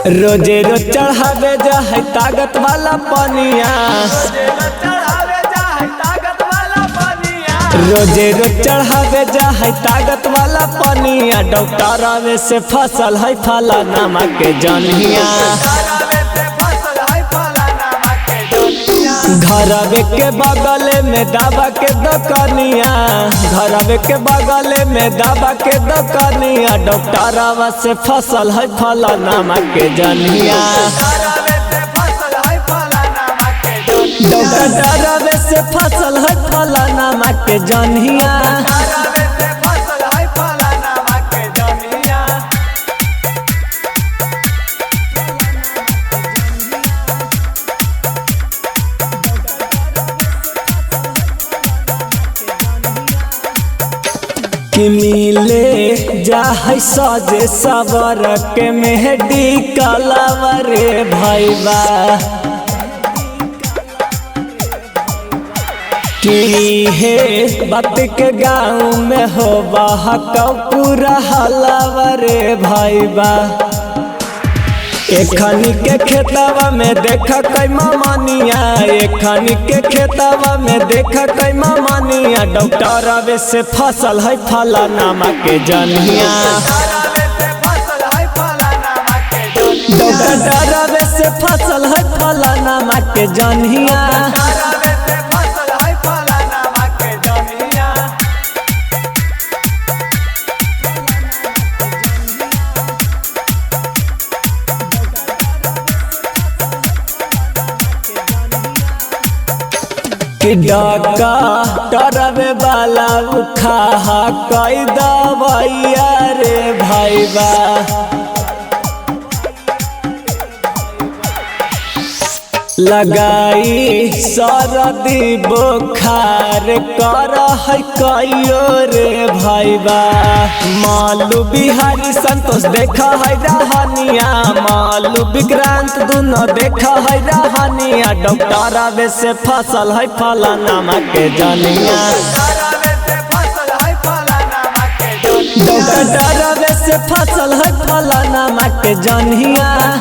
रोजे रोज चढ़ावे जा है ताकत वाला पनिया। रोजे रोज चढ़ावे जा है ताकत वाला पनिया। डॉक्टर आवे से फसल है फलाना के जनिया। घरवे के बगल में दवा के दुकानिया। घरवे के बगल में दवा के दुकानिया। डॉक्टर आवा से फसल है फलाना के जनिया। डॉक्टर से फसल है फलाना के जनिया। कि मिले जा है सजे सवर के मेहदी कलवरे भैया। कि हे बात के गाँव में हो पूरा हलवरे भैया। एखनी के खेतवा में देखा कई मामनिया। एखनी के खेतवा में देखा कई मामनिया। डॉक्टर आवे से फसल है फलाना के जनिया। डॉक्टर आवे से फसल है फलाना के जनिया। कि डॉक्टर वाला उखा कई दवाइया रे भैया। लगाई सरदी बुखार कर है कईयो रे भैया। मालू बिहारी संतोष देखा है रहनिया। मालू विक्रांत दोनों देखा है रहनिया। डॉक्टर आवे से फसल है फलाना के जनिया। डॉक्टर आवे से फसल है फलाना के जनिया।